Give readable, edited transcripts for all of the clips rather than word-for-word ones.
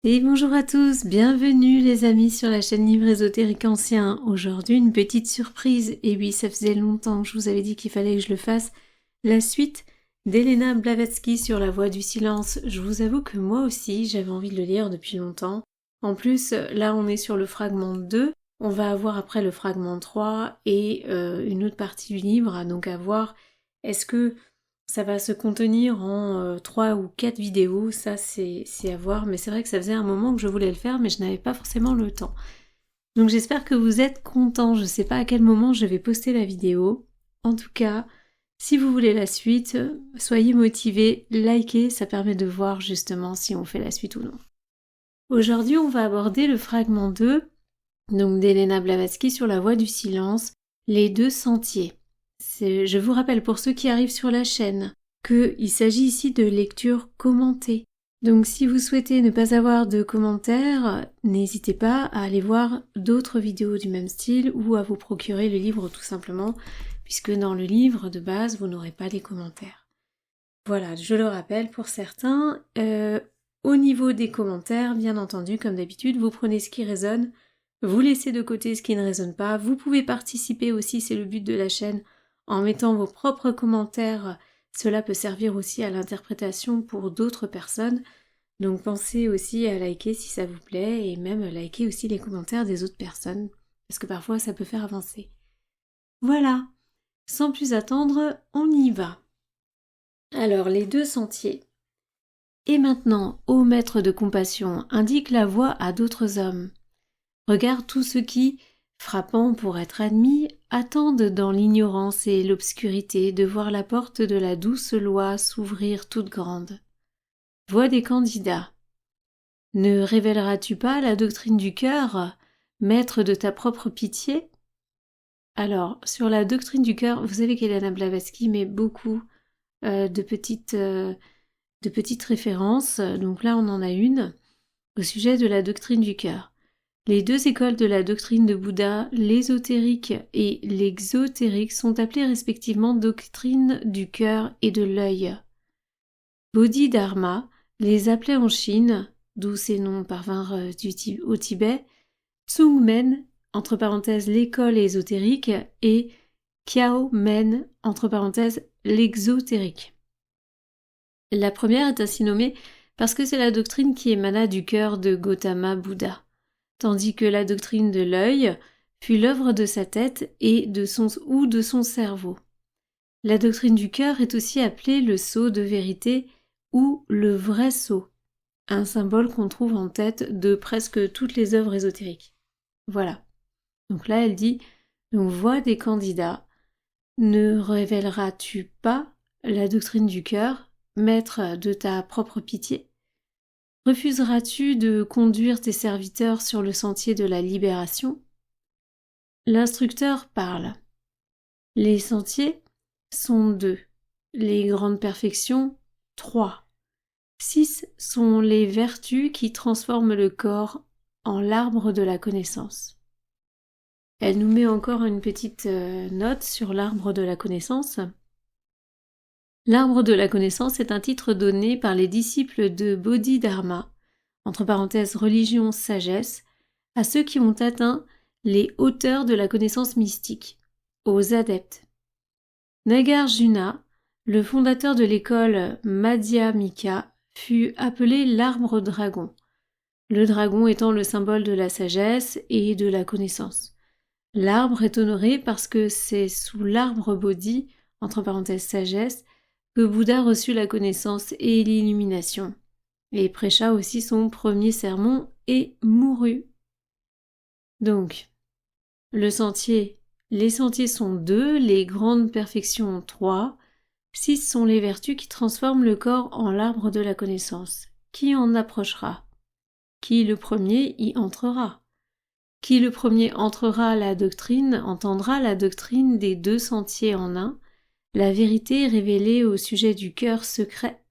Et bonjour à tous, bienvenue les amis sur la chaîne Livre Ésotérique Ancien. Aujourd'hui une petite surprise, et oui ça faisait longtemps que je vous avais dit qu'il fallait que je le fasse. La suite d'Elena Blavatsky sur la voie du silence. Je vous avoue que moi aussi j'avais envie de le lire depuis longtemps. En plus là on est sur le fragment 2, on va avoir après le fragment 3 et une autre partie du livre, donc à voir est-ce que ça va se contenir en 3 ou 4 vidéos, ça c'est à voir, mais c'est vrai que ça faisait un moment que je voulais le faire, mais je n'avais pas forcément le temps. Donc j'espère que vous êtes contents, je ne sais pas à quel moment je vais poster la vidéo. En tout cas, si vous voulez la suite, soyez motivés, likez, ça permet de voir justement si on fait la suite ou non. Aujourd'hui, on va aborder le fragment 2, donc d'Elena Blavatsky sur la voie du silence, les deux sentiers. Je vous rappelle pour ceux qui arrivent sur la chaîne qu'il s'agit ici de lecture commentée. Donc si vous souhaitez ne pas avoir de commentaires, n'hésitez pas à aller voir d'autres vidéos du même style ou à vous procurer le livre tout simplement, puisque dans le livre de base, vous n'aurez pas les commentaires. Voilà, je le rappelle pour certains. Au niveau des commentaires, bien entendu, comme d'habitude, vous prenez ce qui résonne, vous laissez de côté ce qui ne résonne pas. Vous pouvez participer aussi, c'est le but de la chaîne, en mettant vos propres commentaires. Cela peut servir aussi à l'interprétation pour d'autres personnes. Donc pensez aussi à liker si ça vous plaît et même liker aussi les commentaires des autres personnes, parce que parfois ça peut faire avancer. Voilà, sans plus attendre, on y va. Alors, les deux sentiers. Et maintenant, ô maître de compassion, indique la voie à d'autres hommes. Regarde tous ceux qui, frappant pour être admis, attendent dans l'ignorance et l'obscurité de voir la porte de la douce loi s'ouvrir toute grande. Voix des candidats. Ne révéleras-tu pas la doctrine du cœur, maître de ta propre pitié? Alors, sur la doctrine du cœur, vous savez qu'Elena Blavatsky met beaucoup de petites références. Donc là, on en a une au sujet de la doctrine du cœur. Les deux écoles de la doctrine de Bouddha, l'ésotérique et l'exotérique, sont appelées respectivement doctrine du cœur et de l'œil. Bodhidharma les appelait en Chine, d'où ces noms parvinrent au Tibet, Tsungmen, entre parenthèses l'école ésotérique, et Kiao Men, entre parenthèses l'exotérique. La première est ainsi nommée parce que c'est la doctrine qui émana du cœur de Gautama Bouddha, tandis que la doctrine de l'œil fut l'œuvre de sa tête et de son cerveau. La doctrine du cœur est aussi appelée le sceau de vérité ou le vrai sceau, un symbole qu'on trouve en tête de presque toutes les œuvres ésotériques. Voilà. Donc là, elle dit « Voix des candidats, ne révéleras-tu pas la doctrine du cœur, maître de ta propre pitié? Refuseras-tu de conduire tes serviteurs sur le sentier de la libération ?» L'instructeur parle. Les sentiers sont 2, les grandes perfections 3. 6 sont les vertus qui transforment le corps en l'arbre de la connaissance. Elle nous met encore une petite note sur l'arbre de la connaissance. L'arbre de la connaissance est un titre donné par les disciples de Bodhidharma, entre parenthèses religion sagesse, à ceux qui ont atteint les hauteurs de la connaissance mystique, aux adeptes. Nagarjuna, le fondateur de l'école Madhyamika, fut appelé l'arbre dragon, le dragon étant le symbole de la sagesse et de la connaissance. L'arbre est honoré parce que c'est sous l'arbre Bodhi, entre parenthèses sagesse, que Bouddha reçut la connaissance et l'illumination, et prêcha aussi son premier sermon et mourut. Donc, les sentiers sont 2, les grandes perfections 3, 6 sont les vertus qui transforment le corps en l'arbre de la connaissance. Qui en approchera? Qui le premier y entrera? Qui le premier entrera à la doctrine entendra la doctrine des deux sentiers en un, la vérité révélée au sujet du cœur secret.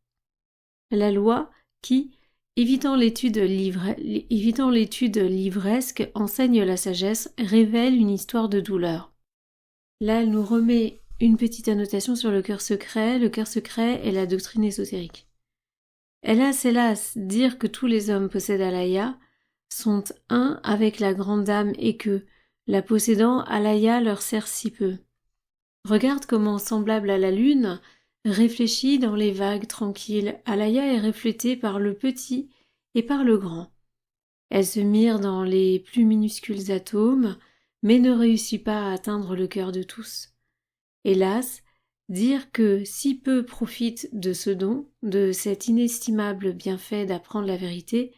La loi qui, évitant l'étude livresque, enseigne la sagesse, révèle une histoire de douleur. Là, elle nous remet une petite annotation sur le cœur secret. Le cœur secret est la doctrine ésotérique. Hélas, dire que tous les hommes possèdent Alaya sont un avec la grande dame et que, la possédant, Alaya leur sert si peu. Regarde comment, semblable à la lune, réfléchie dans les vagues tranquilles, Alaya est reflétée par le petit et par le grand. Elle se mire dans les plus minuscules atomes, mais ne réussit pas à atteindre le cœur de tous. Hélas, dire que si peu profitent de ce don, de cet inestimable bienfait d'apprendre la vérité,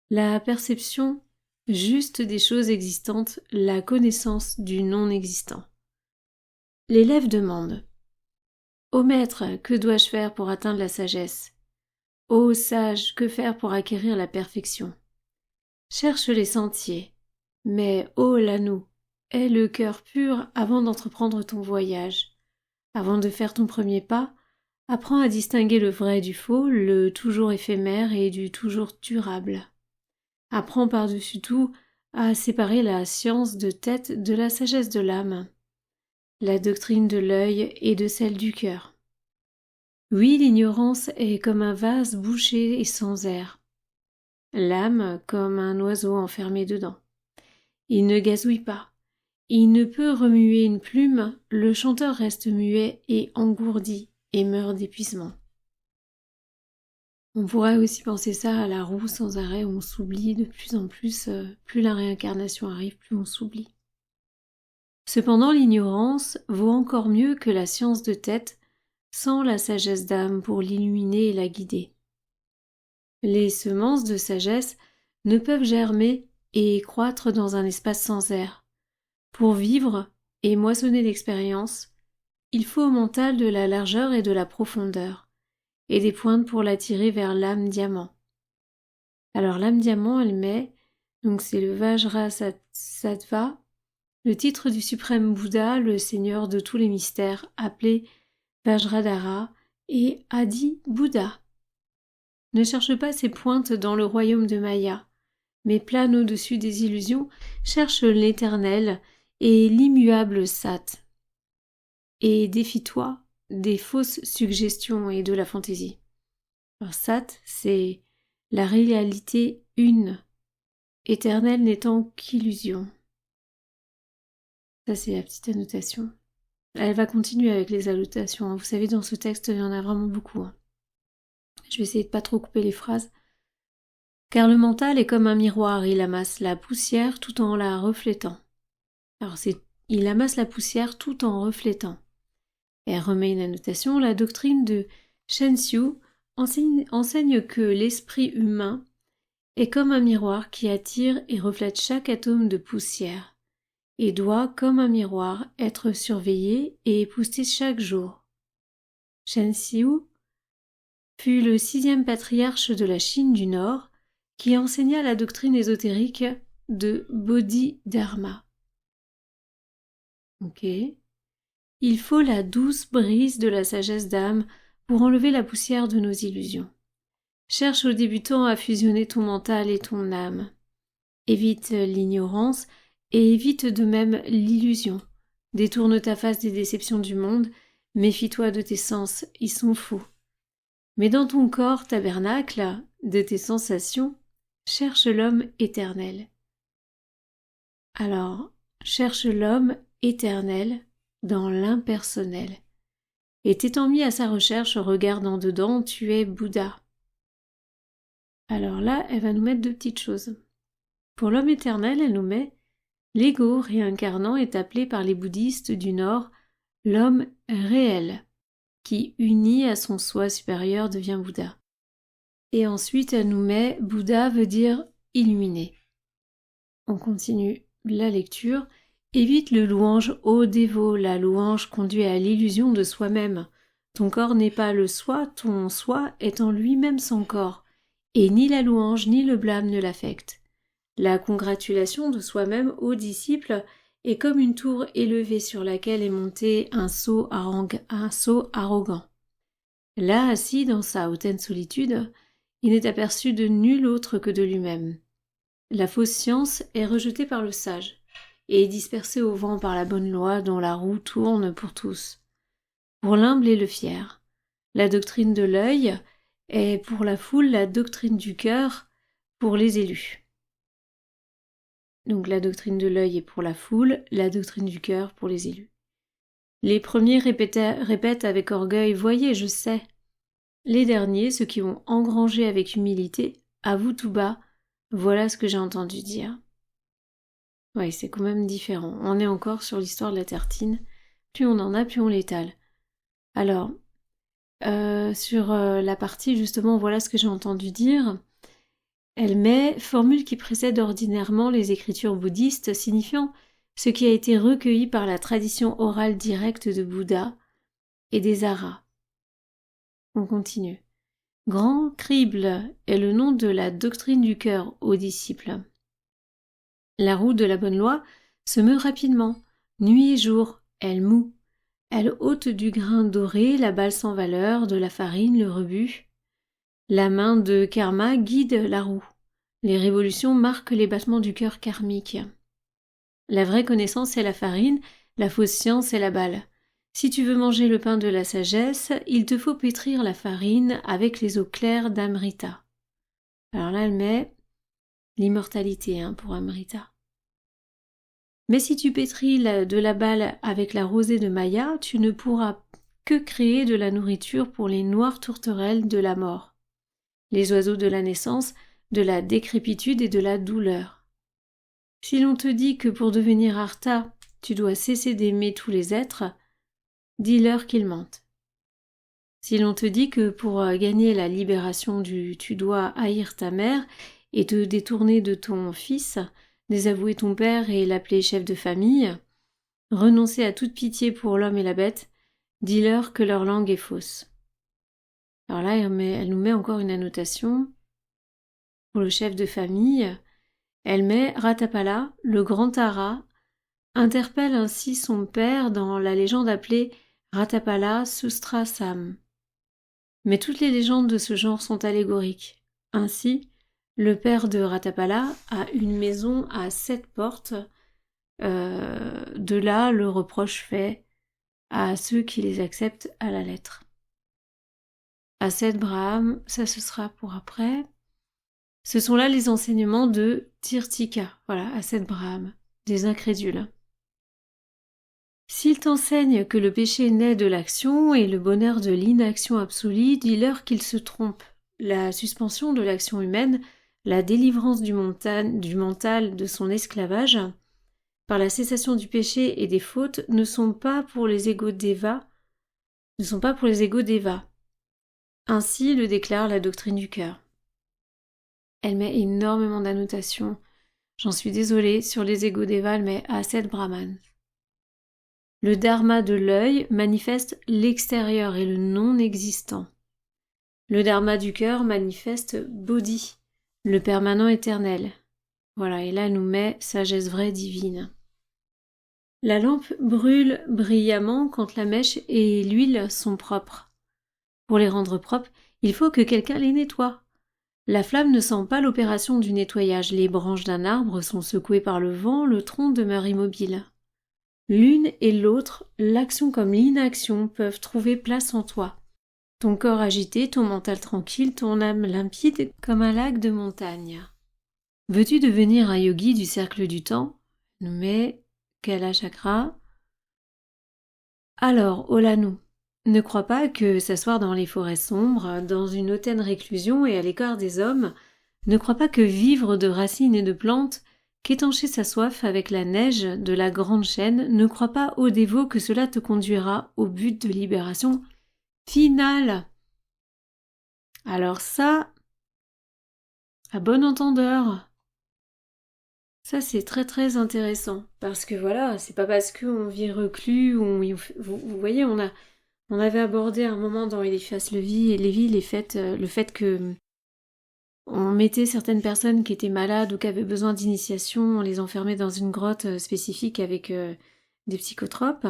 la perception juste des choses existantes, la connaissance du non-existant. L'élève demande « Ô maître, que dois-je faire pour atteindre la sagesse ? Ô sage, que faire pour acquérir la perfection ? Cherche les sentiers, mais ô l'anneau, aie le cœur pur avant d'entreprendre ton voyage. Avant de faire ton premier pas, apprends à distinguer le vrai du faux, le toujours éphémère et du toujours durable. Apprends par-dessus tout à séparer la science de tête de la sagesse de l'âme, la doctrine de l'œil et de celle du cœur. Oui, l'ignorance est comme un vase bouché et sans air, l'âme comme un oiseau enfermé dedans. Il ne gazouille pas, il ne peut remuer une plume, le chanteur reste muet et engourdi et meurt d'épuisement. On pourrait aussi penser ça à la roue sans arrêt où on s'oublie de plus en plus, plus la réincarnation arrive, plus on s'oublie. Cependant, l'ignorance vaut encore mieux que la science de tête sans la sagesse d'âme pour l'illuminer et la guider. Les semences de sagesse ne peuvent germer et croître dans un espace sans air. Pour vivre et moissonner l'expérience, il faut au mental de la largeur et de la profondeur, et des pointes pour l'attirer vers l'âme diamant. Alors l'âme diamant, elle met, donc c'est le Vajrasattva, le titre du suprême Bouddha, le seigneur de tous les mystères, appelé Vajradhara et Adi Bouddha. Ne cherche pas ces pointes dans le royaume de Maya, mais plane au-dessus des illusions, cherche l'éternel et l'immuable Sat. Et défie-toi des fausses suggestions et de la fantaisie. Alors Sat, c'est la réalité une, éternelle n'étant qu'illusion. Ça, c'est la petite annotation. Elle va continuer avec les annotations. Vous savez, dans ce texte, il y en a vraiment beaucoup. Je vais essayer de pas trop couper les phrases. Car le mental est comme un miroir, il amasse la poussière tout en la reflétant. Alors il amasse la poussière tout en reflétant. Et elle remet une annotation, la doctrine de Shen Xiu enseigne que l'esprit humain est comme un miroir qui attire et reflète chaque atome de poussière, et doit, comme un miroir, être surveillé et épousseté chaque jour. Shen Xiu fut le 6e patriarche de la Chine du Nord qui enseigna la doctrine ésotérique de Bodhidharma. Ok. Il faut la douce brise de la sagesse d'âme pour enlever la poussière de nos illusions. Cherche aux débutants à fusionner ton mental et ton âme. Évite l'ignorance et évite de même l'illusion. Détourne ta face des déceptions du monde, méfie-toi de tes sens, ils sont faux. Mais dans ton corps tabernacle, de tes sensations, cherche l'homme éternel. Alors, cherche l'homme éternel dans l'impersonnel. Et t'étant mis à sa recherche, regardant dedans, tu es Bouddha. Alors là, elle va nous mettre 2 petites choses. Pour l'homme éternel, elle nous met l'ego réincarnant est appelé par les bouddhistes du Nord l'homme réel, qui uni à son soi supérieur devient Bouddha. Et ensuite, elle nous met Bouddha veut dire illuminé. On continue la lecture. Évite le louange ô dévot, la louange conduit à l'illusion de soi-même. Ton corps n'est pas le soi, ton soi est en lui-même son corps, et ni la louange ni le blâme ne l'affectent. La congratulation de soi-même ô disciple est comme une tour élevée sur laquelle est monté un sot arrogant. Là, assis dans sa hautaine solitude, il n'est aperçu de nul autre que de lui-même. La fausse science est rejetée par le sage et dispersée au vent par la bonne loi dont la roue tourne pour tous. Pour l'humble et le fier, la doctrine de l'œil et pour la foule, la doctrine du cœur pour les élus. Donc la doctrine de l'œil est pour la foule, la doctrine du cœur pour les élus. Les premiers répètent avec orgueil « Voyez, je sais ». Les derniers, ceux qui ont engrangé avec humilité, avouent tout bas « Voilà ce que j'ai entendu dire ». Oui, c'est quand même différent. On est encore sur l'histoire de la tartine. Plus on en a, plus on l'étale. Alors, sur la partie justement « Voilà ce que j'ai entendu dire », elle met formule qui précède ordinairement les écritures bouddhistes, signifiant ce qui a été recueilli par la tradition orale directe de Bouddha et des Aras. On continue. Grand crible est le nom de la doctrine du cœur aux disciples. La roue de la bonne loi se meut rapidement, nuit et jour, elle moud. Elle ôte du grain doré la balle sans valeur, de la farine le rebut. La main de karma guide la roue. Les révolutions marquent les battements du cœur karmique. La vraie connaissance est la farine, la fausse science est la balle. Si tu veux manger le pain de la sagesse, il te faut pétrir la farine avec les eaux claires d'Amrita. Alors là, elle met l'immortalité pour Amrita. Mais si tu pétris de la balle avec la rosée de Maya, tu ne pourras que créer de la nourriture pour les noires tourterelles de la mort, les oiseaux de la naissance, de la décrépitude et de la douleur. Si l'on te dit que pour devenir Artha, tu dois cesser d'aimer tous les êtres, dis-leur qu'ils mentent. Si l'on te dit que pour gagner la libération tu dois haïr ta mère et te détourner de ton fils, désavouer ton père et l'appeler chef de famille, renoncer à toute pitié pour l'homme et la bête, dis-leur que leur langue est fausse. Alors là, elle nous met encore une annotation. Pour le chef de famille, elle met Ratapala, le grand Tara, interpelle ainsi son père dans la légende appelée Ratapala Sustrasam. Mais toutes les légendes de ce genre sont allégoriques. Ainsi, le père de Ratapala a une maison à 7 portes. De là, le reproche fait à ceux qui les acceptent à la lettre. Asset Braham, ça ce sera pour après. Ce sont là les enseignements de Tirtika, voilà, Asset Braham, des incrédules. S'ils t'enseignent que le péché naît de l'action et le bonheur de l'inaction absolue, dis-leur qu'ils se trompent. La suspension de l'action humaine, la délivrance du mental de son esclavage, par la cessation du péché et des fautes, ne sont pas pour les égaux d'Eva. Ainsi le déclare la doctrine du cœur. Elle met énormément d'annotations. J'en suis désolée, sur les égaux d'Eva, elle met Asset Brahman. Le dharma de l'œil manifeste l'extérieur et le non-existant. Le dharma du cœur manifeste Bodhi, le permanent éternel. Voilà, et là elle nous met sagesse vraie divine. La lampe brûle brillamment quand la mèche et l'huile sont propres. Pour les rendre propres, il faut que quelqu'un les nettoie. La flamme ne sent pas l'opération du nettoyage. Les branches d'un arbre sont secouées par le vent, le tronc demeure immobile. L'une et l'autre, l'action comme l'inaction, peuvent trouver place en toi. Ton corps agité, ton mental tranquille, ton âme limpide comme un lac de montagne. Veux-tu devenir un yogi du cercle du temps? Mais Kala Chakra. Alors, Olanu, ne crois pas que s'asseoir dans les forêts sombres, dans une hautaine réclusion et à l'écart des hommes, ne crois pas que vivre de racines et de plantes, qu'étancher sa soif avec la neige de la grande chaîne, ne crois pas au dévot que cela te conduira au but de libération finale. Alors ça, à bon entendeur, ça c'est très très intéressant, parce que voilà, c'est pas parce qu'on vit reclus, vous voyez, on avait abordé à un moment dans Eliphas Lévy le fait que on mettait certaines personnes qui étaient malades ou qui avaient besoin d'initiation, on les enfermait dans une grotte spécifique avec des psychotropes.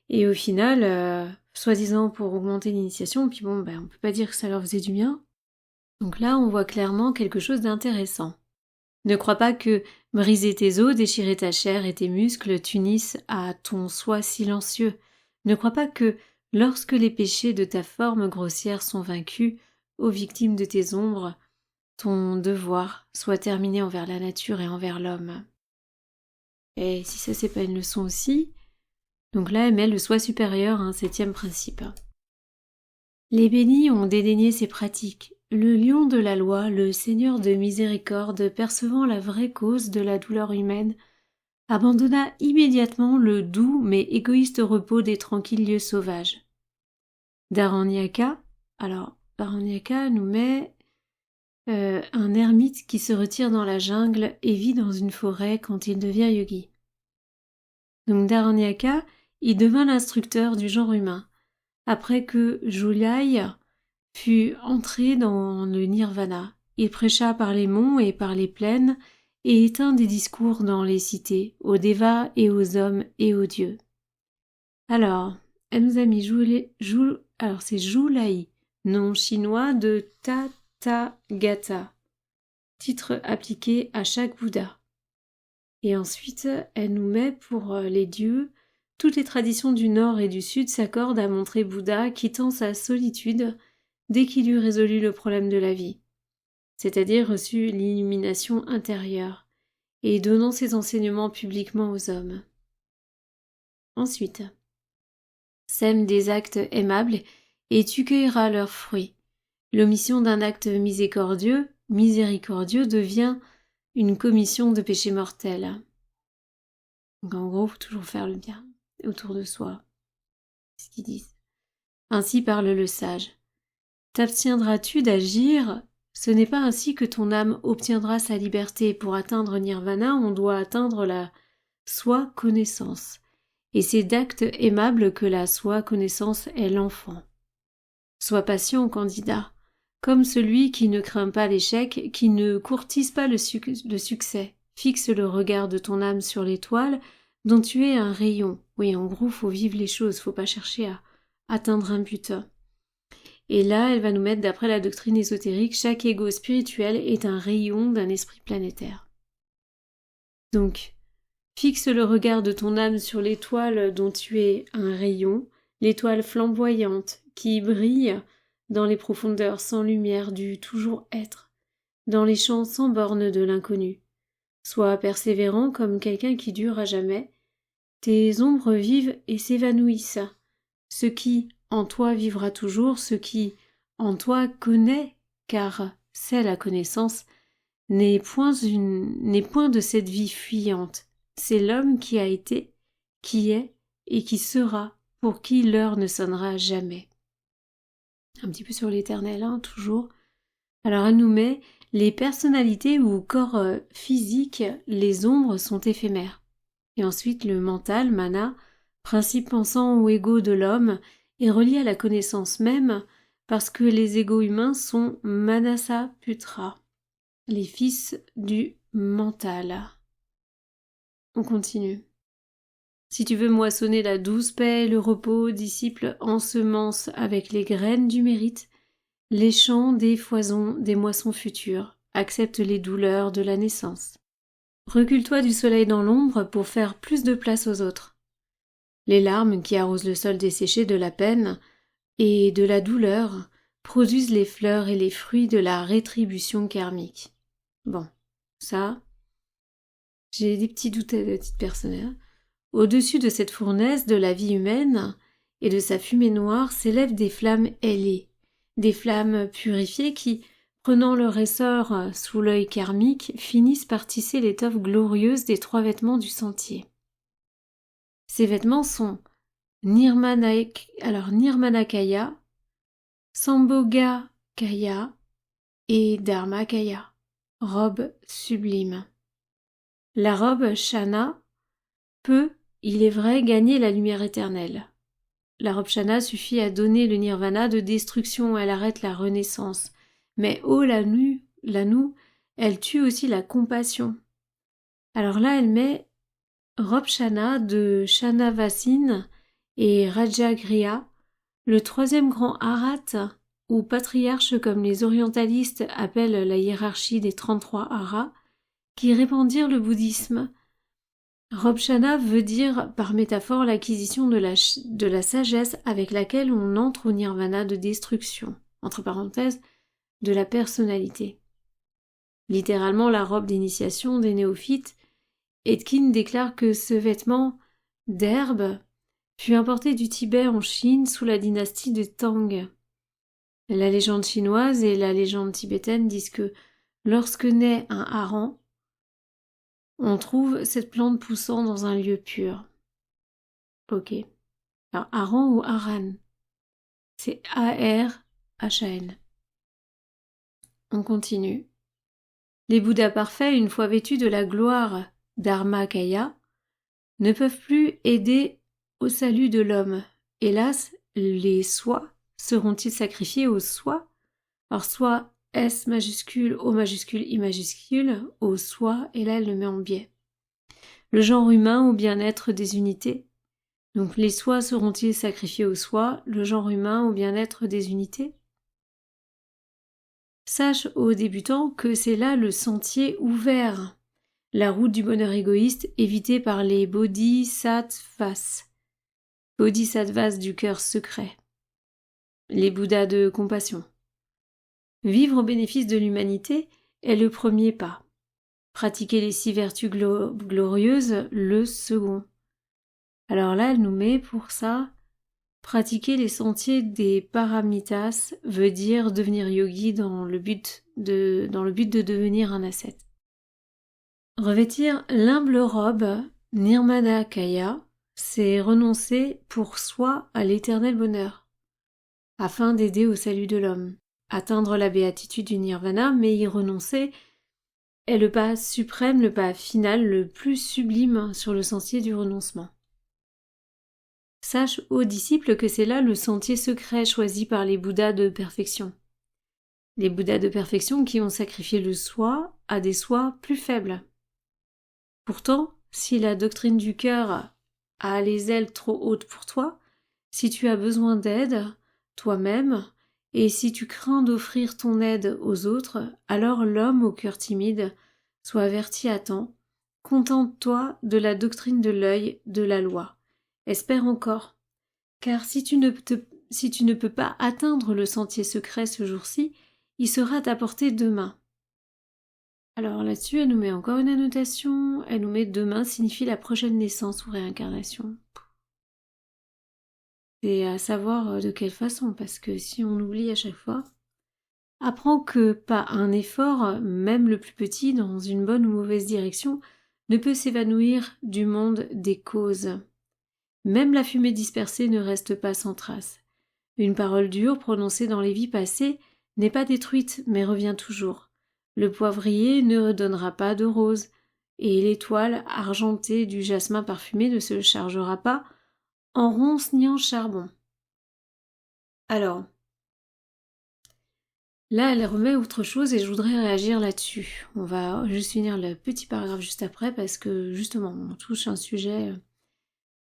Et au final, soi-disant pour augmenter l'initiation, puis on peut pas dire que ça leur faisait du bien. Donc là, on voit clairement quelque chose d'intéressant. Ne crois pas que briser tes os, déchirer ta chair et tes muscles t'unissent à ton soi silencieux. Ne crois pas que lorsque les péchés de ta forme grossière sont vaincus, aux victimes de tes ombres, ton devoir soit terminé envers la nature et envers l'homme. Et si ça c'est pas une leçon aussi, donc là elle met le soi supérieur à un 7e principe. Les bénis ont dédaigné ces pratiques. Le lion de la loi, le Seigneur de miséricorde, percevant la vraie cause de la douleur humaine, abandonna immédiatement le doux mais égoïste repos des tranquilles lieux sauvages. Dharanyaka nous met un ermite qui se retire dans la jungle et vit dans une forêt quand il devient yogi. Donc Dharanyaka, il devint l'instructeur du genre humain, après que Julai fut entré dans le nirvana. Il prêcha par les monts et par les plaines et tint des discours dans les cités, aux dévas et aux hommes et aux dieux. Alors, elle nous a mis c'est Julai, nom chinois de Tathagata, titre appliqué à chaque Bouddha. Et ensuite, elle nous met pour les dieux, toutes les traditions du nord et du sud s'accordent à montrer Bouddha quittant sa solitude dès qu'il eut résolu le problème de la vie, c'est-à-dire reçu l'illumination intérieure, et donnant ses enseignements publiquement aux hommes. Ensuite, sème des actes aimables et tu cueilleras leurs fruits. L'omission d'un acte miséricordieux devient une commission de péché mortel. Donc en gros, faut toujours faire le bien autour de soi. C'est ce qu'ils disent. Ainsi parle le sage. T'abstiendras-tu d'agir? Ce n'est pas ainsi que ton âme obtiendra sa liberté. Pour atteindre Nirvana, on doit atteindre la soi-connaissance. Et c'est d'actes aimables que la soi-connaissance est l'enfant. Sois patient, candidat, comme celui qui ne craint pas l'échec, qui ne courtise pas le succès. Fixe le regard de ton âme sur l'étoile dont tu es un rayon. Oui, en gros, faut vivre les choses, faut pas chercher à atteindre un but. Et là, elle va nous mettre, d'après la doctrine ésotérique, chaque ego spirituel est un rayon d'un esprit planétaire. Donc, fixe le regard de ton âme sur l'étoile dont tu es un rayon, l'étoile flamboyante qui brille dans les profondeurs sans lumière du toujours être, dans les champs sans bornes de l'inconnu. Sois persévérant comme quelqu'un qui dure à jamais. Tes ombres vivent et s'évanouissent. Ce qui en toi vivra toujours, ce qui en toi connaît, car c'est la connaissance, n'est point de cette vie fuyante. C'est l'homme qui a été, qui est et qui sera, pour qui l'heure ne sonnera jamais. Un petit peu sur l'éternel, toujours. Alors elle nous met les personnalités ou corps physiques, les ombres sont éphémères. Et ensuite le mental, mana, principe pensant ou ego de l'homme, est relié à la connaissance même parce que les égos humains sont manasa putra, les fils du mental. On continue. Si tu veux moissonner la douce paix et le repos, disciple, ensemence avec les graines du mérite, les champs des foisons des moissons futures, accepte les douleurs de la naissance. Recule-toi du soleil dans l'ombre pour faire plus de place aux autres. Les larmes qui arrosent le sol desséché de la peine et de la douleur produisent les fleurs et les fruits de la rétribution karmique. Bon, ça, j'ai des petits doutes de titre personnel. Au-dessus de cette fournaise de la vie humaine et de sa fumée noire s'élèvent des flammes ailées, des flammes purifiées qui, prenant leur essor sous l'œil karmique, finissent par tisser l'étoffe glorieuse des 3 vêtements du sentier. Ces vêtements sont Nirmanakaya, Sambhogakaya et Dharmakaya, robe sublime. La robe Shana peut, il est vrai, gagner la lumière éternelle. La robe Shana suffit à donner le nirvana de destruction, elle arrête la renaissance. Mais l'anu, elle tue aussi la compassion. Alors là, elle met robe Shana de Shanavasin et Rajagriha, le 3e grand arat, ou patriarche comme les orientalistes appellent la hiérarchie des 33 arats, qui répandirent le bouddhisme. Robe Shana veut dire, par métaphore, l'acquisition de la sagesse avec laquelle on entre au nirvana de destruction. Entre parenthèses, de la personnalité. Littéralement la robe d'initiation des néophytes, Etkin déclare que ce vêtement d'herbe fut importé du Tibet en Chine sous la dynastie de Tang. La légende chinoise et la légende tibétaine disent que lorsque naît un hareng, on trouve cette plante poussant dans un lieu pur. Ok. Alors, hareng ou haran? C'est A-R-H-A-N. On continue. Les Bouddhas parfaits, une fois vêtus de la gloire Dharmakaya, ne peuvent plus aider au salut de l'homme. Hélas, les soi seront-ils sacrifiés au soi? Alors soit S majuscule, O majuscule, I majuscule, au soi, et là elle le met en biais. Le genre humain au bien-être des unités. Donc les soi seront-ils sacrifiés au soi, le genre humain au bien-être des unités? Sache aux débutants que c'est là le sentier ouvert, la route du bonheur égoïste évitée par les bodhisattvas. Bodhisattvas du cœur secret. Les Bouddhas de compassion. Vivre au bénéfice de l'humanité est le premier pas. Pratiquer les 6 vertus glorieuses, le second. Alors là, elle nous met pour ça, pratiquer les sentiers des paramitas veut dire devenir yogi dans le but de devenir un ascète. Revêtir l'humble robe Nirmanakaya, c'est renoncer pour soi à l'éternel bonheur, afin d'aider au salut de l'homme. Atteindre la béatitude du nirvana, mais y renoncer est le pas suprême, le pas final, le plus sublime sur le sentier du renoncement. Sache, ô disciples, que c'est là le sentier secret choisi par les Bouddhas de perfection. Les Bouddhas de perfection qui ont sacrifié le soi à des soi plus faibles. Pourtant, si la doctrine du cœur a les ailes trop hautes pour toi, si tu as besoin d'aide, toi-même, et si tu crains d'offrir ton aide aux autres, alors l'homme au cœur timide soit averti à temps. Contente-toi de la doctrine de l'œil, de la loi. Espère encore, car si tu ne peux pas atteindre le sentier secret ce jour-ci, il sera à ta portée demain. Alors là-dessus, elle nous met encore une annotation, elle nous met demain signifie la prochaine naissance ou réincarnation. C'est à savoir de quelle façon, parce que si on oublie à chaque fois, apprends que pas un effort, même le plus petit, dans une bonne ou mauvaise direction, ne peut s'évanouir du monde des causes. Même la fumée dispersée ne reste pas sans trace. Une parole dure prononcée dans les vies passées n'est pas détruite, mais revient toujours. Le poivrier ne redonnera pas de rose, et l'étoile argentée du jasmin parfumé ne se chargera pas en ronces ni en charbon. Alors, là, elle remet autre chose et je voudrais réagir là-dessus. On va juste finir le petit paragraphe juste après parce que, justement, on touche un sujet.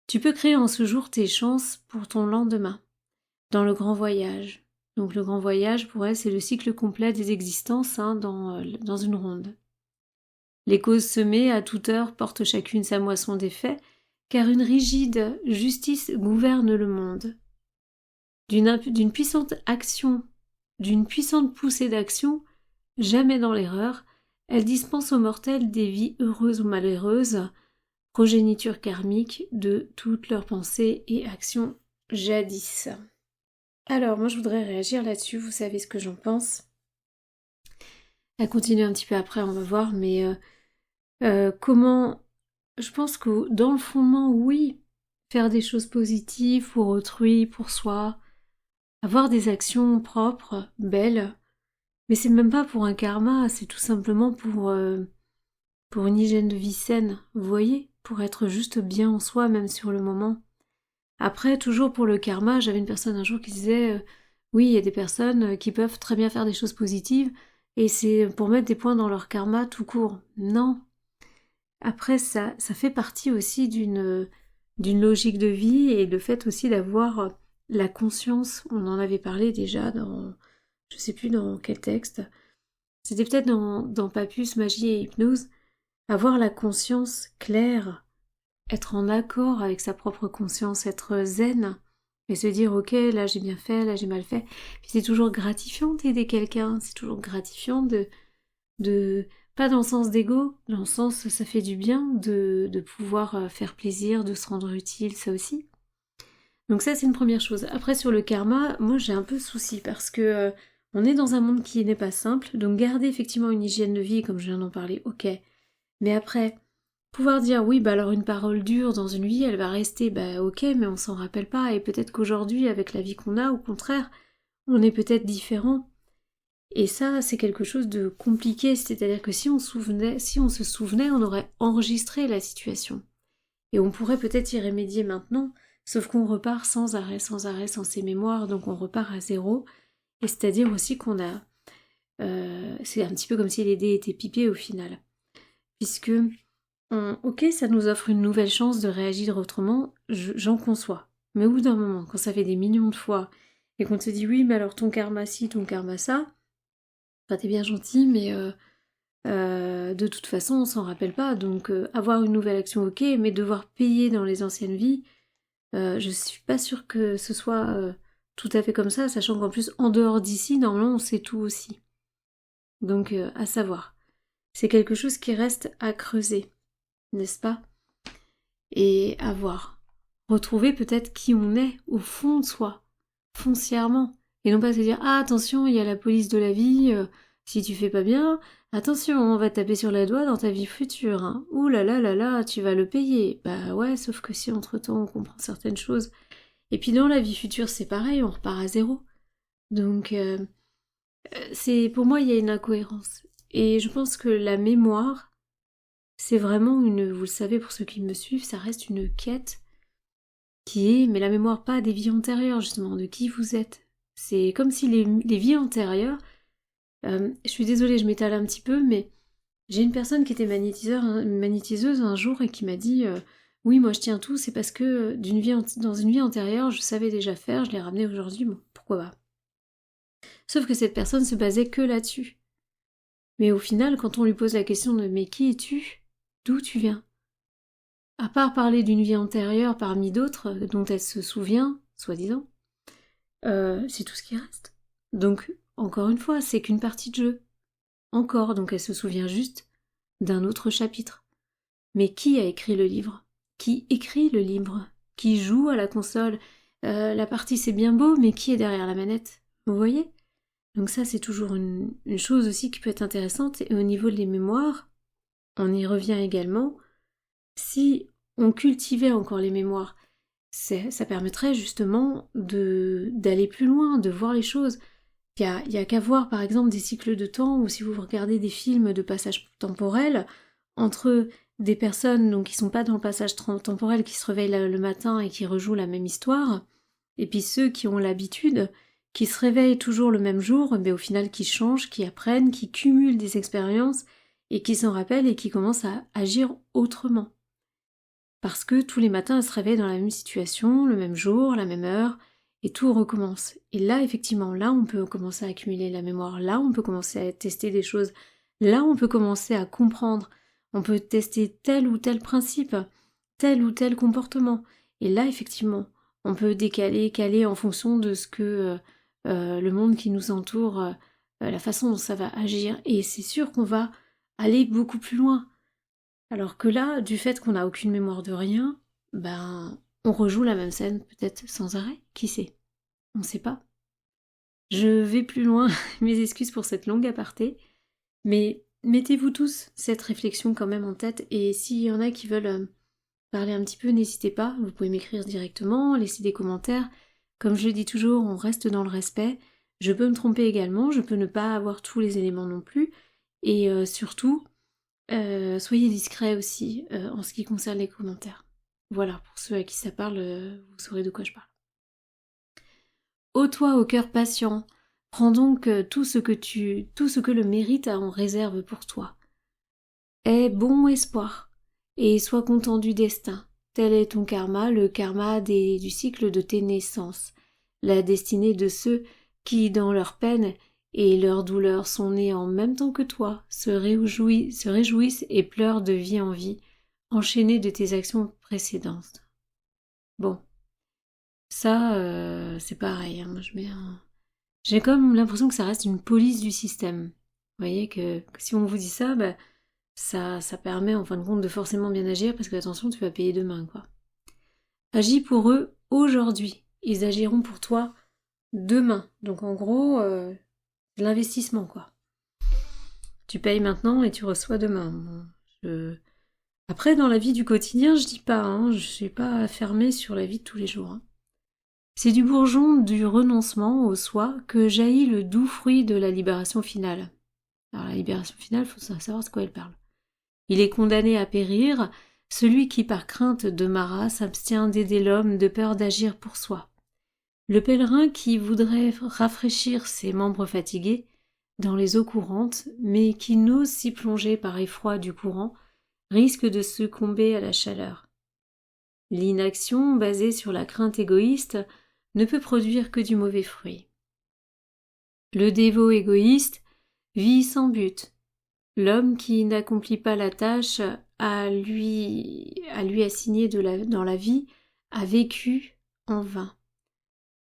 Tu peux créer en ce jour tes chances pour ton lendemain, dans le grand voyage. Donc le grand voyage, pour elle, c'est le cycle complet des existences dans une ronde. Les causes semées à toute heure portent chacune sa moisson d'effets, car une rigide justice gouverne le monde. D'une puissante poussée d'action, jamais dans l'erreur, elle dispense aux mortels des vies heureuses ou malheureuses, progéniture karmique de toutes leurs pensées et actions jadis. Alors, moi je voudrais réagir là-dessus, vous savez ce que j'en pense. Elle continue un petit peu après, on va voir, mais comment... Je pense que dans le fondement, oui, faire des choses positives pour autrui, pour soi, avoir des actions propres, belles, mais c'est même pas pour un karma, c'est tout simplement pour une hygiène de vie saine, vous voyez, pour être juste bien en soi, même sur le moment. Après, toujours pour le karma, j'avais une personne un jour qui disait oui, il y a des personnes qui peuvent très bien faire des choses positives, et c'est pour mettre des points dans leur karma tout court. Non. Après, ça fait partie aussi d'une logique de vie, et le fait aussi d'avoir la conscience, on en avait parlé déjà dans, je sais plus dans quel texte, c'était peut-être dans Papus, Magie et Hypnose, avoir la conscience claire, être en accord avec sa propre conscience, être zen Et se dire, ok, là j'ai bien fait, là j'ai mal fait. Puis c'est toujours gratifiant d'aider quelqu'un, c'est toujours gratifiant de pas dans le sens d'ego, dans le sens ça fait du bien de pouvoir faire plaisir, de se rendre utile, ça aussi. Donc ça c'est une première chose. Après sur le karma, moi j'ai un peu de souci parce que on est dans un monde qui n'est pas simple, donc garder effectivement une hygiène de vie, comme je viens d'en parler, ok. Mais après, pouvoir dire oui, bah alors une parole dure dans une vie, elle va rester, bah ok, mais on s'en rappelle pas, et peut-être qu'aujourd'hui, avec la vie qu'on a, au contraire, on est peut-être différent. Et ça, c'est quelque chose de compliqué, c'est-à-dire que si on se souvenait, on aurait enregistré la situation. Et on pourrait peut-être y remédier maintenant, sauf qu'on repart sans arrêt, sans ces mémoires, donc on repart à zéro. Et c'est-à-dire aussi qu'on a... c'est un petit peu comme si les dés étaient pipés au final. Puisque, ok, ça nous offre une nouvelle chance de réagir autrement, j'en conçois. Mais au bout d'un moment, quand ça fait des millions de fois, et qu'on te dit oui, mais alors ton karma ci, ton karma ça, enfin t'es bien gentil, mais de toute façon on s'en rappelle pas, donc avoir une nouvelle action ok, mais devoir payer dans les anciennes vies, je suis pas sûre que ce soit tout à fait comme ça, sachant qu'en plus en dehors d'ici, normalement on sait tout aussi. Donc à savoir. C'est quelque chose qui reste à creuser, n'est-ce pas? Et à voir. Retrouver peut-être qui on est au fond de soi, foncièrement. Et non pas se dire ah attention, il y a la police de la vie, si tu fais pas bien, attention, on va taper sur la doigt dans ta vie future. Hein. Ouh là là là là, tu vas le payer. Bah ouais, sauf que si entre-temps on comprend certaines choses. Et puis dans la vie future, c'est pareil, on repart à zéro. Donc c'est pour moi il y a une incohérence. Et je pense que la mémoire, c'est vraiment vous le savez pour ceux qui me suivent, ça reste une quête qui est, mais la mémoire pas des vies antérieures justement, de qui vous êtes. C'est comme si les vies antérieures, je suis désolée, je m'étale un petit peu, mais j'ai une personne qui était magnétiseuse un jour et qui m'a dit oui, moi je tiens tout, c'est parce que dans une vie antérieure, je savais déjà faire, je l'ai ramené aujourd'hui, bon, pourquoi pas. Sauf que cette personne se basait que là-dessus. Mais au final, quand on lui pose la question de mais qui es-tu? D'où tu viens? À part parler d'une vie antérieure parmi d'autres dont elle se souvient, soi-disant, c'est tout ce qui reste. Donc, encore une fois, c'est qu'une partie de jeu. Encore, donc elle se souvient juste d'un autre chapitre. Mais qui a écrit le livre? Qui écrit le livre? Qui joue à la console? La partie c'est bien beau, mais qui est derrière la manette? Vous voyez? Donc ça c'est toujours une chose aussi qui peut être intéressante. Et au niveau des mémoires, on y revient également. Si on cultivait encore les mémoires, ça permettrait justement d'aller plus loin, de voir les choses. Il y a qu'à voir par exemple des cycles de temps, ou si vous regardez des films de passage temporel, entre des personnes donc, qui sont pas dans le passage temporel, qui se réveillent le matin et qui rejouent la même histoire, et puis ceux qui ont l'habitude, qui se réveillent toujours le même jour, mais au final qui changent, qui apprennent, qui cumulent des expériences, et qui s'en rappellent et qui commencent à agir autrement. Parce que tous les matins, elles se réveillent dans la même situation, le même jour, la même heure, et tout recommence. Et là, effectivement, là, on peut commencer à accumuler la mémoire, là, on peut commencer à tester des choses, là, on peut commencer à comprendre, on peut tester tel ou tel principe, tel ou tel comportement. Et là, effectivement, on peut caler en fonction de ce que le monde qui nous entoure, la façon dont ça va agir. Et c'est sûr qu'on va aller beaucoup plus loin. Alors que là, du fait qu'on n'a aucune mémoire de rien, ben, on rejoue la même scène peut-être sans arrêt, qui sait? On ne sait pas. Je vais plus loin, mes excuses pour cette longue aparté, mais mettez-vous tous cette réflexion quand même en tête, et s'il y en a qui veulent parler un petit peu, n'hésitez pas, vous pouvez m'écrire directement, laisser des commentaires. Comme je le dis toujours, on reste dans le respect. Je peux me tromper également, je peux ne pas avoir tous les éléments non plus, et surtout, soyez discrets aussi en ce qui concerne les commentaires. Voilà, pour ceux à qui ça parle, vous saurez de quoi je parle. Ô toi au cœur patient, prends donc tout ce que le mérite a en réserve pour toi. Aie bon espoir, et sois content du destin. Tel est ton karma, le karma du cycle de tes naissances, la destinée de ceux qui, dans leur peine et leur douleur, sont nés en même temps que toi, se réjouissent et pleurent de vie en vie, enchaînés de tes actions précédentes. Bon. Ça, c'est pareil, hein. Moi, j'ai comme l'impression que ça reste une police du système. Vous voyez que si on vous dit ça, bah, ça permet en fin de compte de forcément bien agir parce que attention, tu vas payer demain, quoi. Agis pour eux aujourd'hui. Ils agiront pour toi demain. Donc en gros, de l'investissement, quoi. Tu payes maintenant et tu reçois demain. Bon, Après, dans la vie du quotidien, je dis pas, hein, je suis pas fermée sur la vie de tous les jours, hein. C'est du bourgeon du renoncement au soi que jaillit le doux fruit de la libération finale. Alors la libération finale, il faut savoir de quoi elle parle. Il est condamné à périr, celui qui par crainte de Mara s'abstient d'aider l'homme de peur d'agir pour soi. Le pèlerin qui voudrait rafraîchir ses membres fatigués dans les eaux courantes, mais qui n'ose s'y plonger par effroi du courant, risque de succomber à la chaleur. L'inaction, basée sur la crainte égoïste, ne peut produire que du mauvais fruit. Le dévot égoïste vit sans but. L'homme qui n'accomplit pas la tâche à lui assignée dans la vie a vécu en vain.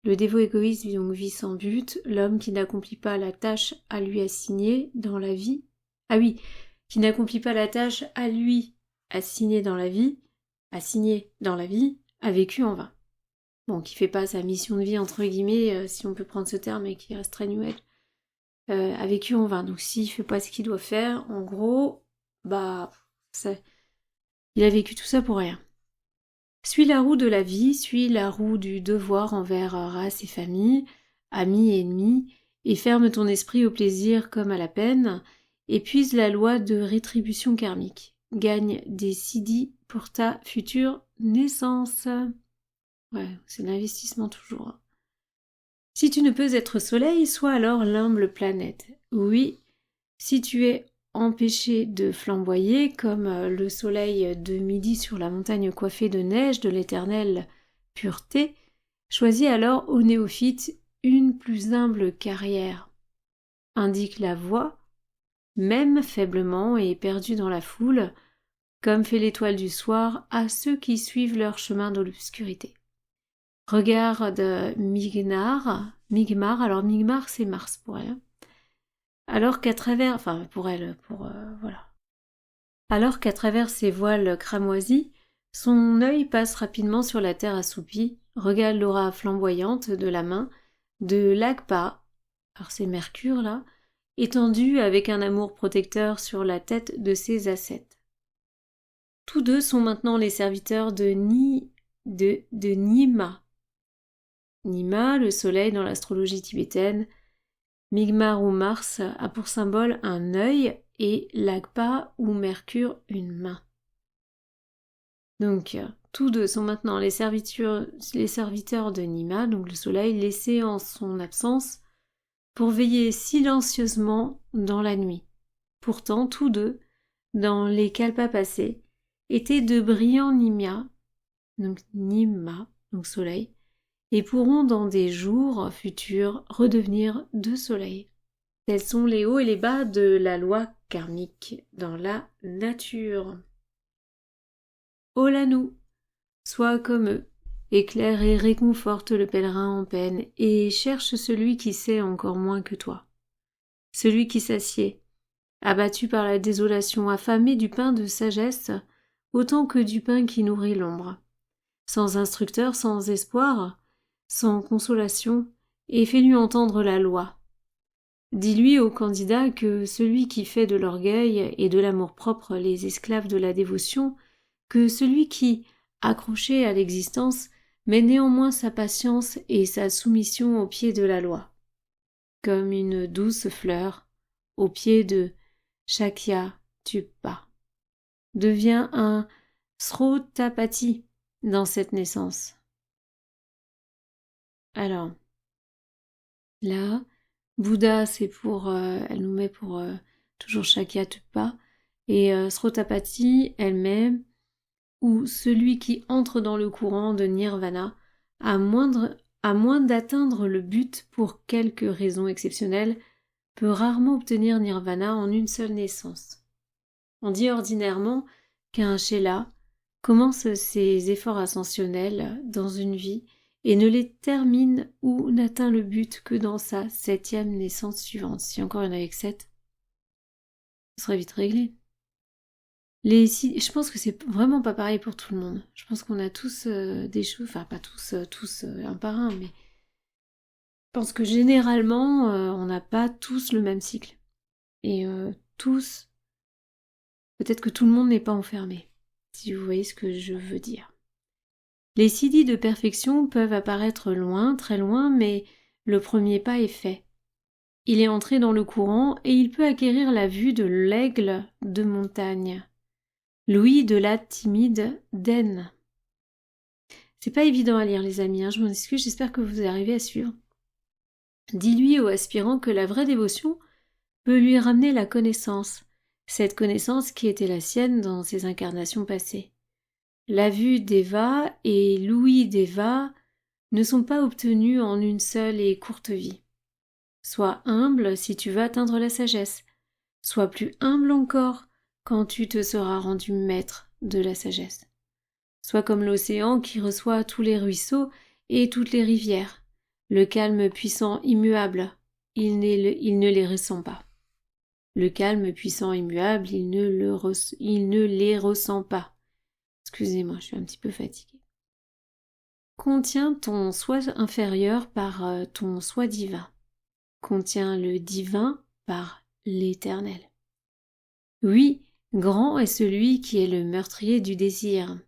Le dévot égoïste donc vit sans but. L'homme qui n'accomplit pas la tâche à lui assignée dans la vie. Ah oui, qui n'accomplit pas la tâche à lui assignée dans la vie, a vécu en vain. Bon, qui fait pas sa mission de vie, entre guillemets, si on peut prendre ce terme, et qui reste très new age, a vécu en vain. Donc s'il fait pas ce qu'il doit faire, en gros, bah, il a vécu tout ça pour rien. Suis la roue de la vie, suis la roue du devoir envers race et famille, amis et ennemis, et ferme ton esprit au plaisir comme à la peine, épuise la loi de rétribution karmique. Gagne des siddhis pour ta future naissance. Ouais, c'est l'investissement toujours. Si tu ne peux être soleil, sois alors l'humble planète. Oui, si tu es empêché de flamboyer comme le soleil de midi sur la montagne coiffée de neige de l'éternelle pureté, choisis alors aux néophytes une plus humble carrière. Indique la voie, même faiblement et perdue dans la foule, comme fait l'étoile du soir à ceux qui suivent leur chemin dans l'obscurité. Regarde Migmar, alors Migmar c'est Mars pour elle, alors qu'à travers ses voiles cramoisis, son œil passe rapidement sur la terre assoupie, regarde l'aura flamboyante de la main de l'Agpa, alors c'est Mercure là, étendue avec un amour protecteur sur la tête de ses ascètes. Tous deux sont maintenant les serviteurs de Nima. Nima, le soleil dans l'astrologie tibétaine, Migmar ou Mars a pour symbole un œil et l'Agpa ou Mercure une main. Donc, tous deux sont maintenant les serviteurs de Nima, donc le soleil laissé en son absence, pour veiller silencieusement dans la nuit. Pourtant, tous deux, dans les kalpas passés, étaient de brillants Nima, donc soleil, et pourront dans des jours futurs redevenir deux soleils. Tels sont les hauts et les bas de la loi karmique dans la nature. Olanu, sois comme eux, éclaire et réconforte le pèlerin en peine, et cherche celui qui sait encore moins que toi. Celui qui s'assied, abattu par la désolation, affamé du pain de sagesse, autant que du pain qui nourrit l'ombre. Sans instructeur, sans espoir, sans consolation, et fais-lui entendre la loi. Dis-lui au candidat que celui qui fait de l'orgueil et de l'amour-propre les esclaves de la dévotion, que celui qui, accroché à l'existence, met néanmoins sa patience et sa soumission au pied de la loi, comme une douce fleur au pied de Shakya-tupa, devient un Srotapati dans cette naissance. Alors, là, Bouddha, c'est pour, elle nous met pour toujours Shakya-tupa, et Srotapati, elle met ou celui qui entre dans le courant de Nirvana, à moins d'atteindre le but pour quelque raison exceptionnelle, peut rarement obtenir Nirvana en une seule naissance. On dit ordinairement qu'un Shela commence ses efforts ascensionnels dans une vie et ne les termine ou n'atteint le but que dans sa 7e naissance suivante. Si encore il y en avait que 7, ce serait vite réglé. Je pense que c'est vraiment pas pareil pour tout le monde. Je pense qu'on a tous des choses, enfin pas tous un par un, mais je pense que généralement on n'a pas tous le même cycle. Et tous, peut-être que tout le monde n'est pas enfermé, si vous voyez ce que je veux dire. Les siddhis de perfection peuvent apparaître loin, très loin, mais le premier pas est fait. Il est entré dans le courant et il peut acquérir la vue de l'aigle de montagne, l'ouïe de la timide daine. C'est pas évident à lire, les amis, je m'en excuse, j'espère que vous arrivez à suivre. Dis-lui au aspirant que la vraie dévotion peut lui ramener la connaissance, cette connaissance qui était la sienne dans ses incarnations passées. La vue d'Eva et l'ouïe d'Eva ne sont pas obtenus en une seule et courte vie. Sois humble si tu veux atteindre la sagesse. Sois plus humble encore quand tu te seras rendu maître de la sagesse. Sois comme l'océan qui reçoit tous les ruisseaux et toutes les rivières. Le calme puissant immuable, il ne les ressent pas. Le calme puissant immuable, il ne les ressent pas. Excusez-moi, je suis un petit peu fatiguée. Contiens ton soi inférieur par ton soi divin. Contiens le divin par l'éternel. Oui, grand est celui qui est le meurtrier du désir.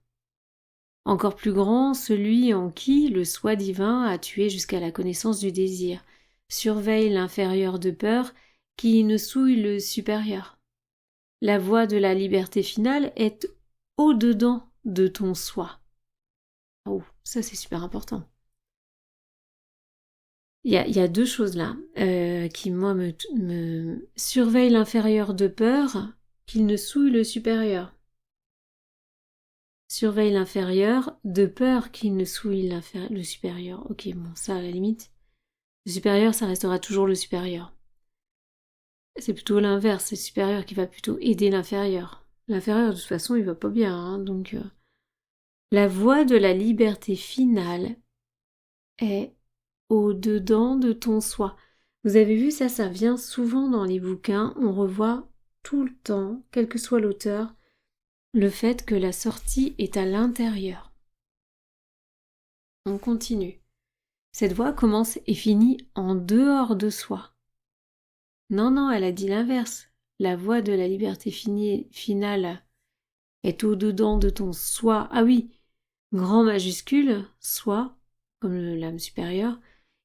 Encore plus grand celui en qui le soi divin a tué jusqu'à la connaissance du désir. Surveille l'inférieur de peur qui ne souille le supérieur. La voie de la liberté finale est au-dedans de ton soi. Oh, ça c'est super important. Il y a deux choses là qui, moi, me surveillent l'inférieur de peur qu'il ne souille le supérieur. Surveille l'inférieur de peur qu'il ne souille le supérieur. Ok, bon, ça à la limite. Le supérieur, ça restera toujours le supérieur. C'est plutôt l'inverse, c'est le supérieur qui va plutôt aider l'inférieur. L'inférieur, de toute façon, il va pas bien, donc... La voie de la liberté finale est au-dedans de ton soi. Vous avez vu ça vient souvent dans les bouquins, on revoit tout le temps, quel que soit l'auteur, le fait que la sortie est à l'intérieur. On continue. Cette voie commence et finit en dehors de soi. Non, elle a dit l'inverse. La voie de la liberté finale est au-dedans de ton soi. Ah oui, grand majuscule, soi, comme l'âme supérieure,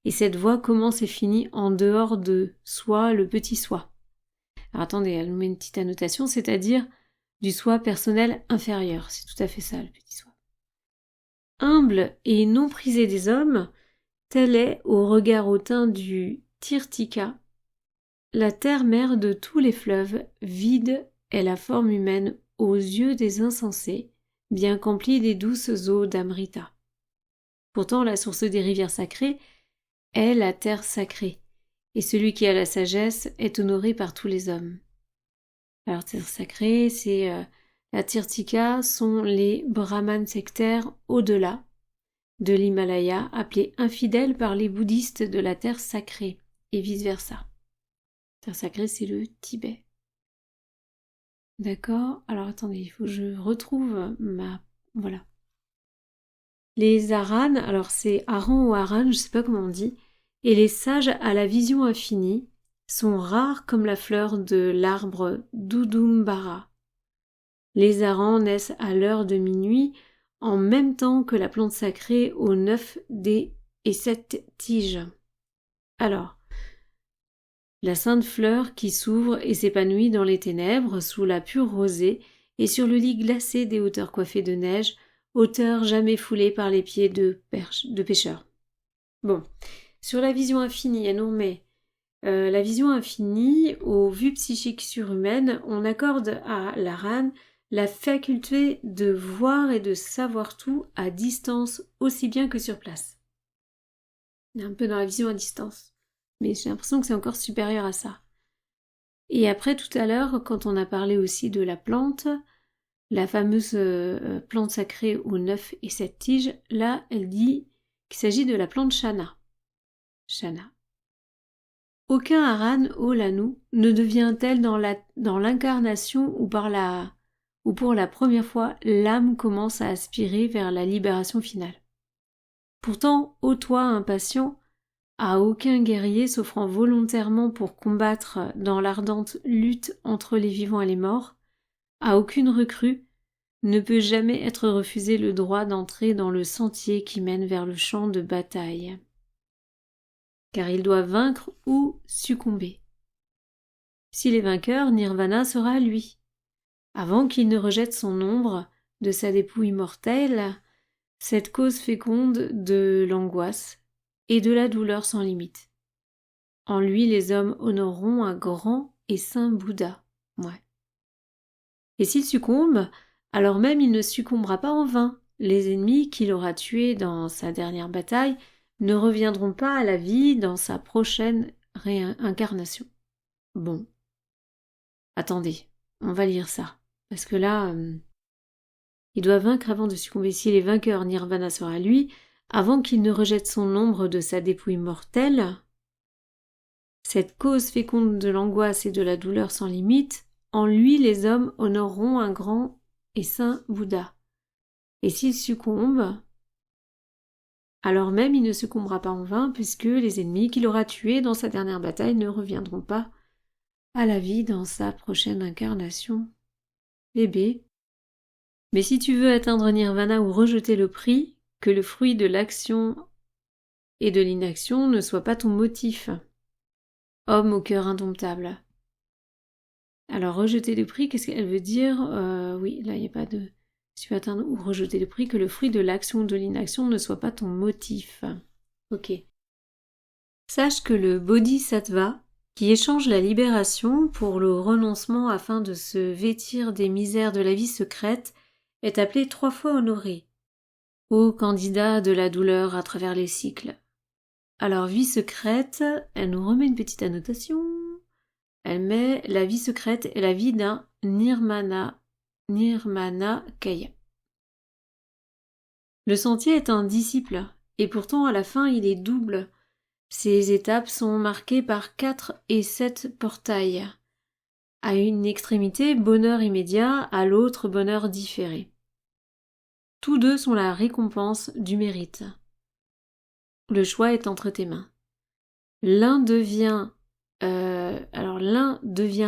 et cette voie commence et finit en dehors de soi, le petit soi. Alors attendez, elle nous met une petite annotation, c'est-à-dire du soi personnel inférieur. C'est tout à fait ça, le petit soi. Humble et non prisé des hommes, tel est, au regard hautain du Tirtika, la terre-mère de tous les fleuves, vide est la forme humaine aux yeux des insensés, bien qu'emplie des douces eaux d'Amrita. Pourtant, la source des rivières sacrées est la terre sacrée, et celui qui a la sagesse est honoré par tous les hommes. Alors, terre sacrée, c'est la Tirtika sont les brahmanes sectaires au-delà de l'Himalaya, appelés infidèles par les bouddhistes de la terre sacrée, et vice-versa. Terre sacrée, c'est le Tibet. D'accord? Alors attendez, il faut que je retrouve Voilà. Les Aranes, alors c'est Aran ou Aran, je sais pas comment on dit, et les sages à la vision infinie sont rares comme la fleur de l'arbre d'Udumbara. Les Arans naissent à l'heure de minuit, en même temps que la plante sacrée aux 9 dés et 7 tiges. Alors, la sainte fleur qui s'ouvre et s'épanouit dans les ténèbres sous la pure rosée et sur le lit glacé des hauteurs coiffées de neige, hauteurs jamais foulées par les pieds de pêcheurs. Bon, sur la vision infinie, elle nous remet la vision infinie aux vues psychiques surhumaines, on accorde à l'Aran la faculté de voir et de savoir tout à distance aussi bien que sur place. On est un peu dans la vision à distance. Mais j'ai l'impression que c'est encore supérieur à ça. Et après, tout à l'heure, quand on a parlé aussi de la plante, la fameuse plante sacrée aux 9 et 7 tiges, là, elle dit qu'il s'agit de la plante Shana. Shana. Aucun Haran au Lanu ne devient tel dans l'incarnation ou pour la première fois l'âme commence à aspirer vers la libération finale. Pourtant, ô toi impatient, à aucun guerrier s'offrant volontairement pour combattre dans l'ardente lutte entre les vivants et les morts, à aucune recrue ne peut jamais être refusé le droit d'entrer dans le sentier qui mène vers le champ de bataille. Car il doit vaincre ou succomber. S'il est vainqueur, Nirvana sera à lui. Avant qu'il ne rejette son ombre de sa dépouille mortelle, cette cause féconde de l'angoisse et de la douleur sans limite. En lui, les hommes honoreront un grand et saint Bouddha. Ouais. Et s'il succombe, alors même il ne succombera pas en vain. Les ennemis qu'il aura tués dans sa dernière bataille ne reviendront pas à la vie dans sa prochaine réincarnation. Bon. Attendez, on va lire ça. Parce que là, il doit vaincre avant de succomber. S'il est vainqueur, Nirvana sera lui, avant qu'il ne rejette son ombre de sa dépouille mortelle. Cette cause féconde de l'angoisse et de la douleur sans limite, en lui les hommes honoreront un grand et saint Bouddha. Et s'il succombe, alors même il ne succombera pas en vain, puisque les ennemis qu'il aura tués dans sa dernière bataille ne reviendront pas à la vie dans sa prochaine incarnation. Bébé. Mais si tu veux atteindre Nirvana ou rejeter le prix, que le fruit de l'action et de l'inaction ne soit pas ton motif. Homme au cœur indomptable. Alors, rejeter le prix, qu'est-ce qu'elle veut dire? Oui, là, il n'y a pas de... Si tu veux atteindre ou rejeter le prix, que le fruit de l'action ou de l'inaction ne soit pas ton motif. Ok. Sache que le Bodhisattva, qui échange la libération pour le renoncement afin de se vêtir des misères de la vie secrète, est appelé 3 fois honoré. Ô candidat de la douleur à travers les cycles. Alors, vie secrète, elle nous remet une petite annotation. Elle met la vie secrète est la vie d'un Nirmanakaya. Le sentier est un disciple, et pourtant à la fin il est double. Ses étapes sont marquées par 4 et 7 portails. À une extrémité, bonheur immédiat, à l'autre, bonheur différé. Tous deux sont la récompense du mérite. Le choix est entre tes mains. L'un devient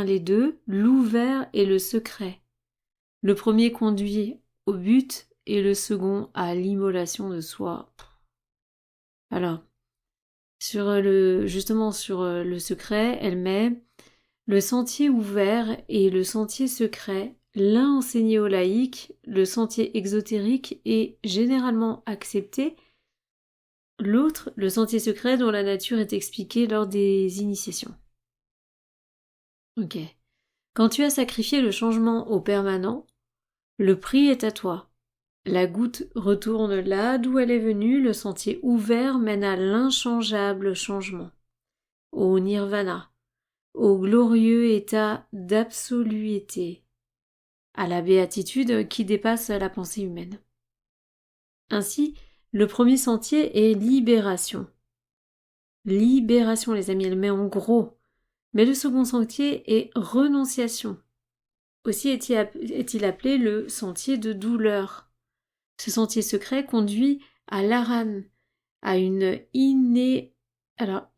les deux, l'ouvert et le secret. Le premier conduit au but et le second à l'immolation de soi. Alors, sur le secret, elle met le sentier ouvert et le sentier secret, l'un enseigné aux laïcs, le sentier exotérique est généralement accepté, l'autre, le sentier secret dont la nature est expliquée lors des initiations. Ok. Quand tu as sacrifié le changement au permanent, le prix est à toi. La goutte retourne là d'où elle est venue, le sentier ouvert mène à l'inchangeable changement, au nirvana, au glorieux état d'absoluité, à la béatitude qui dépasse la pensée humaine. Ainsi, le premier sentier est libération. Libération, les amis, elle met en gros. Mais le second sentier est renonciation. Aussi est-il appelé le sentier de douleur. Ce sentier secret conduit à l'aran, à une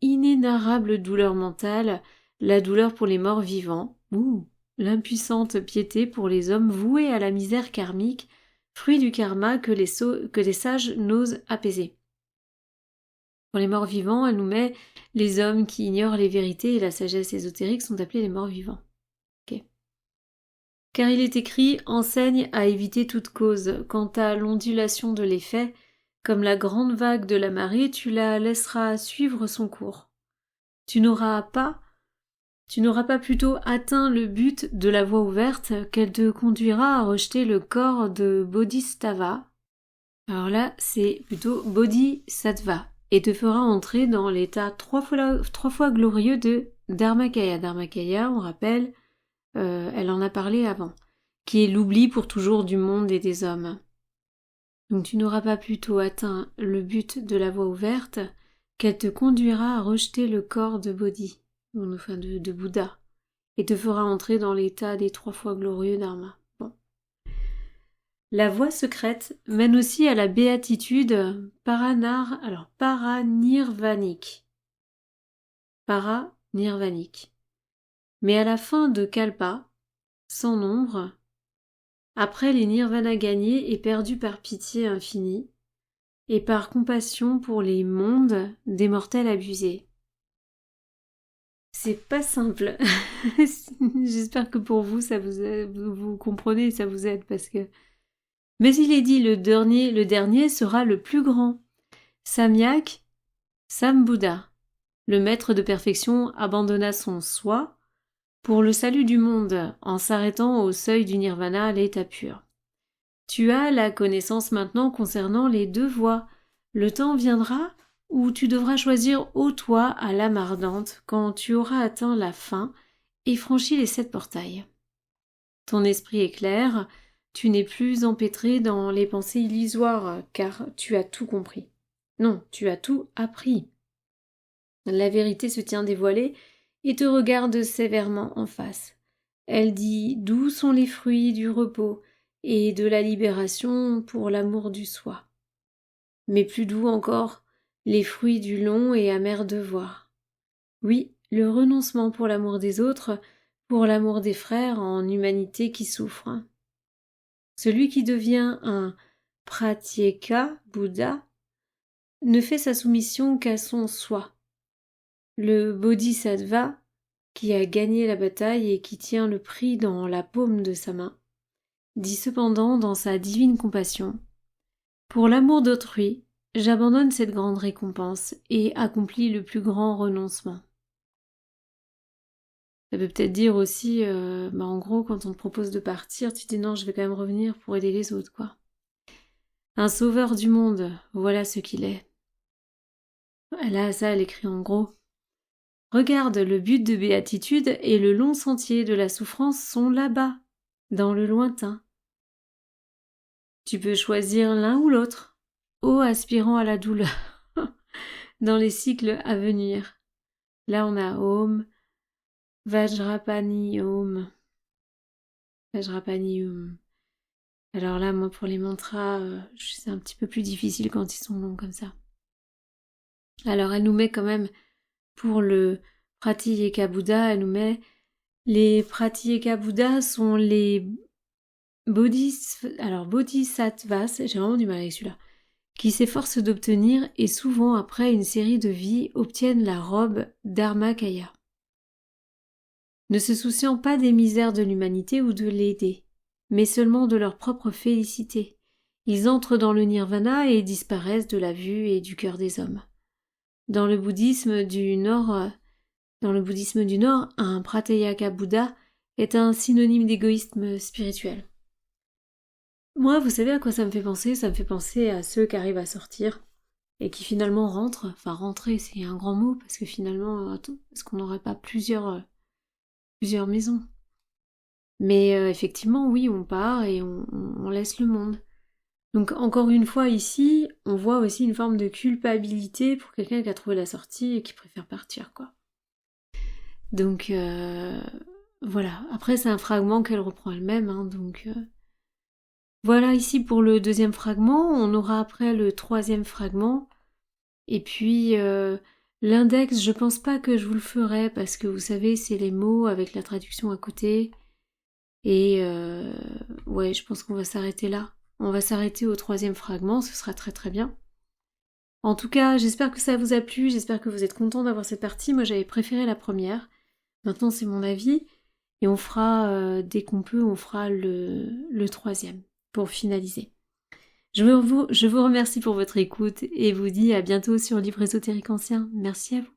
inénarrable douleur mentale, la douleur pour les morts vivants, ou l'impuissante piété pour les hommes voués à la misère karmique, fruit du karma que les sages n'osent apaiser. Pour les morts vivants, elle nous met les hommes qui ignorent les vérités et la sagesse ésotérique sont appelés les morts vivants. Okay. Car il est écrit, enseigne à éviter toute cause. Quant à l'ondulation de l'effet, comme la grande vague de la marée, tu la laisseras suivre son cours. Tu n'auras pas plutôt atteint le but de la voie ouverte qu'elle te conduira à rejeter le corps de Bodhisattva. Alors là, c'est plutôt Bodhisattva. Et te fera entrer dans l'état 3 fois glorieux de Dharmakaya. Dharmakaya, on rappelle, elle en a parlé avant, qui est l'oubli pour toujours du monde et des hommes. Donc tu n'auras pas plus tôt atteint le but de la voie ouverte qu'elle te conduira à rejeter le corps de Bodhi, enfin de Bouddha, et te fera entrer dans l'état des 3 fois glorieux Dharma. Bon. La voie secrète mène aussi à la béatitude paranirvanique. Paranirvanique. Mais à la fin de Kalpa, sans nombre, après les nirvanas gagnés et perdus par pitié infinie, et par compassion pour les mondes des mortels abusés. C'est pas simple. J'espère que pour vous, ça vous comprenez, ça vous aide, parce que... Mais il est dit, le dernier sera le plus grand. Samyak, Sambuddha, le maître de perfection, abandonna son soi pour le salut du monde, en s'arrêtant au seuil du nirvana à l'état pur. Tu as la connaissance maintenant concernant les 2 voies. Le temps viendra où tu devras choisir ô toi à l'âme ardente quand tu auras atteint la fin et franchi les 7 portails. Ton esprit est clair, tu n'es plus empêtré dans les pensées illusoires, car tu as tout compris. Non, tu as tout appris. La vérité se tient dévoilée et te regarde sévèrement en face. Elle dit d'où sont les fruits du repos et de la libération pour l'amour du soi. Mais plus doux encore, les fruits du long et amer devoir. Oui, le renoncement pour l'amour des autres, pour l'amour des frères en humanité qui souffre. Celui qui devient un pratyeka Bouddha ne fait sa soumission qu'à son soi. Le bodhisattva qui a gagné la bataille et qui tient le prix dans la paume de sa main, dit cependant dans sa divine compassion: pour l'amour d'autrui, j'abandonne cette grande récompense et accomplis le plus grand renoncement. Ça peut peut-être dire aussi, en gros, quand on te propose de partir, tu dis non, je vais quand même revenir pour aider les autres, quoi. Un sauveur du monde, voilà ce qu'il est. Là, ça, elle écrit en gros. Regarde, le but de béatitude et le long sentier de la souffrance sont là-bas, dans le lointain. Tu peux choisir l'un ou l'autre, ô aspirant à la douleur, dans les cycles à venir. Là, on a Om, Vajrapani Om. Vajrapani Om. Alors là, moi, pour les mantras, c'est un petit peu plus difficile quand ils sont longs comme ça. Alors, elle nous met quand même, pour le Pratyeka Bouddha, elle nous met les Pratyeka Bouddha sont les bodhisattvas, j'ai vraiment du mal avec celui-là, qui s'efforcent d'obtenir et souvent après une série de vies obtiennent la robe Dharmakaya. Ne se souciant pas des misères de l'humanité ou de l'aider, mais seulement de leur propre félicité. Ils entrent dans le nirvana et disparaissent de la vue et du cœur des hommes. Dans le bouddhisme du Nord, un Pratyeka Bouddha est un synonyme d'égoïsme spirituel. Moi, vous savez à quoi ça me fait penser? Ça me fait penser à ceux qui arrivent à sortir et qui finalement rentrent. Enfin, rentrer, c'est un grand mot, parce que finalement, est-ce qu'on n'aurait pas plusieurs maisons? Mais effectivement, oui, on part et on laisse le monde. Donc encore une fois ici, on voit aussi une forme de culpabilité pour quelqu'un qui a trouvé la sortie et qui préfère partir, quoi. Donc voilà. Après, c'est un fragment qu'elle reprend elle-même, hein, donc voilà ici pour le 2e fragment. On aura après le 3e fragment. Et puis l'index, je pense pas que je vous le ferai parce que vous savez, c'est les mots avec la traduction à côté. Et ouais, je pense qu'on va s'arrêter là. On va s'arrêter au 3e fragment, ce sera très très bien. En tout cas, j'espère que ça vous a plu, j'espère que vous êtes contents d'avoir cette partie. Moi, j'avais préféré la première. Maintenant, c'est mon avis. Et on fera, dès qu'on peut, on fera le 3e pour finaliser. Je vous remercie pour votre écoute et vous dis à bientôt sur Livre Ésotérique Ancien. Merci à vous.